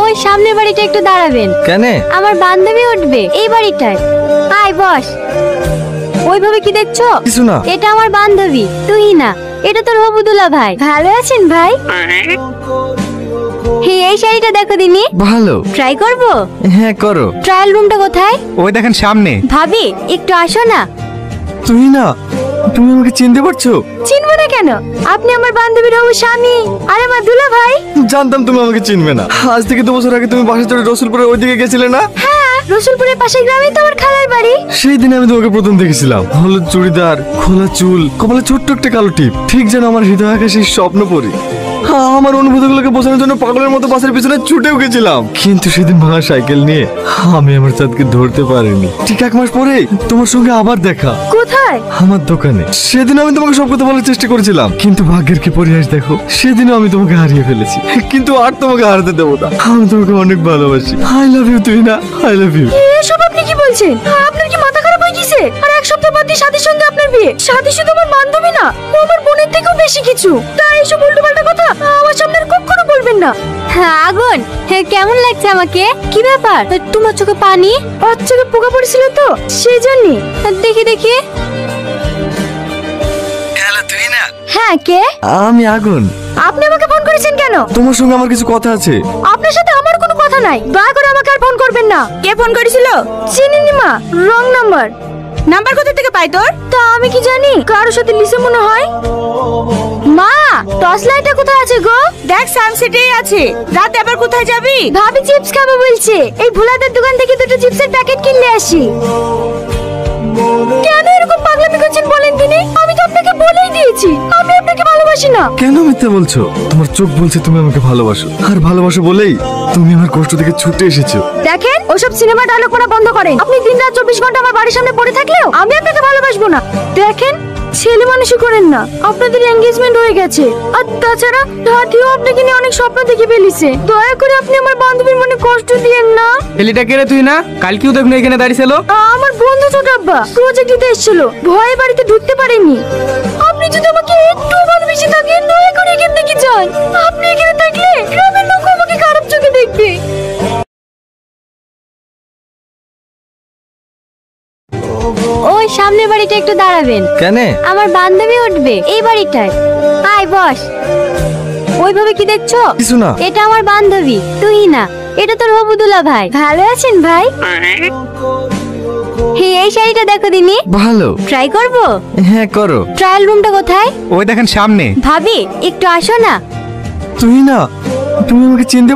ওই সামনের বাড়িটা একটু দাঁড়াবেন। কেন? আমার বান্ধবী উঠবে এই বাড়িটায়। আয় বস। ওইভাবে কি দেখছো? কিছু না। এটা আমার বান্ধবী তুই না, এটা তোর হবুদুল্লাহ ভাই। ভালো আছেন ভাই? এই শাড়িটা দেখো দিনি। ভালো। ট্রাই করবো? হ্যাঁ করো। ট্রায়াল রুমটা কোথায়? ওই দেখেন সামনে। ভাবি একটু আসো না। তুই না, তুমি আমাকে চিনতে পারছো? চিনবো না কেন? আপনি আমার বান্ধবীর হবু স্বামী আর আমার দুলা ভাই। জানতাম তুমি আমাকে চিনবে না। আজ থেকে 2 বছর আগে তুমি বাসা চড়ে রসুলপুরের ওইদিকে গেছিলে না? হ্যাঁ, রসুলপুরের পাশের গ্রামেই তো আমার খালার বাড়ি। সেই দিন আমি তোমাকে প্রথম দেখেছিলাম। হলুদ চুড়িদার, খোলা চুল, কপালে ছোট্ট একটা কালো টিপ, ঠিক যেন আমার হৃদয় আকাশের স্বপ্ন পরি। আমার অনুভূতিগুলোকে বোঝানোর জন্য পাগলের মতো বাসের পিছনে ছুটেও গেছিলাম, কিন্তু সেদিন ভাঙা সাইকেল নিয়ে আমি আমার চাঁদকে ধরতে পারিনি। ঠিক 1 মাস পরে তোমার সঙ্গে আবার দেখা। কোথায়? আমার দোকানে। সেদিন আমি তোমাকে সব কথা বলার চেষ্টা করেছিলাম, কিন্তু ভাগ্যের কি পরিহাস দেখো, সেদিনও আমি তোমাকে হারিয়ে ফেলেছি। কিন্তু আর তোমাকে হারাতে দেবো না। আমি তোমাকে অনেক ভালোবাসি। আই লাভ ইউ তুই না, আই লাভ ইউ। এসব আপনি কি বলছেন? আপনার কি মাথা খারাপ হয়ে গেছে? আর 1 সপ্তাহ বাদে সাথীর সঙ্গে আপনার বিয়ে। সাথী শুধু আমার বান্ধবী না, ও আমার বোনের থেকেও বেশি কিছু। তাই এসব উল্টোপাল্টা কথা আমার সামনে আর কখনো বলবেন না। হ্যাঁ আগুন, হ্যাঁ কেমন লাগছে আমাকে? কি ব্যাপার তোমার চোখে পানি? ওর চোখে পোকা পড়েছিল তো সেই জন্য। দেখি দেখি। হ্যালো তুই না? হ্যাঁ কে? আমি আগুন। আপনি আমাকে ফোন করেছেন কেন? তোমার সঙ্গে আমার কিছু কথা আছে। আপনার সাথে আমার কোনো কথা নাই, দয়া করে আমাকে আর ফোন করবেন না। কে ফোন করেছিল? চিনিনি মা, রং নাম্বার। নাম্বার কোথা থেকে পাই তোর? তা আমি কি জানি, কারোর সাথে লিসে মনে হয়। মা, টর্চ লাইটটা কোথায় আছে গো? দেখ সানসেটেই আছে। রাতে আবার কোথায় যাবি? ভাবি চিপস খাবো বলছে। এই ভুলাদের দোকান থেকে 2টো চিপসের প্যাকেট কিনলে আসি। কেন এরকম পাগলামি করছেন বলেন তিনি? আমি তো আপনাকে বলেই দিয়েছি আমি আপনাকে ভালোবাসি না। কেন মিথ্যা বলছো? তোমার চোখ বলছে তুমি আমাকে ভালোবাসো, আর ভালোবাসো বলেই তুমি আমার কষ্ট থেকে ছুটে এসেছো। দেখেন ওসব সিনেমা ডায়লগ করা বন্ধ করেন। আপনি দিনরাত 24 ঘন্টা আমার বাড়ির সামনে পড়ে থাকলেও আমি আপনাকে ভালোবাসবো না। দেখেন ছেলে মানুষই করেন না, আপনাদের এনগেজমেন্ট হয়ে গেছে। আর তাছাড়া হাতিও আপনাকে নিয়ে অনেক স্বপ্ন দেখে ফেলিছে। দয়া করে আপনি আমার বান্ধবীর মনে কষ্ট দিয়েন না। এলিটা কে রে তুই না? কালকেও দেখুন এখানে দাঁড়িয়েছিল। আমার বন্ধু ছোট আব্বা প্রজেক্ট দিতে এসেছিল, ভয়ে বাড়িতে ঢুকতে পারেনি। আপনি যদি আমাকে একটু ভালোবেসে থাকেন দয়া করে এখান থেকে যান। আপনি এখানে থাকলে গ্রামের লোক আমাকে খারাপ চোখে দেখবে। ওই সামনের বাড়িটা একটু দাঁড়াবেন। কেন? আমার বান্ধবী উঠবে এই বাড়িটায়। আয় বস। ওইভাবে কি দেখছো? কিছু না। এটা আমার বান্ধবী তুই না, এটা তোর হবুদুল্লাহ ভাই। ভালো আছেন ভাই? এই শাড়িটা দেখো দিনি। ভালো। ট্রাই করবো? হ্যাঁ করো। ট্রায়াল রুমটা কোথায়? ওই দেখেন সামনে। ভাবি একটু আসো না। তুই না, তুমি আমাকে চিনতে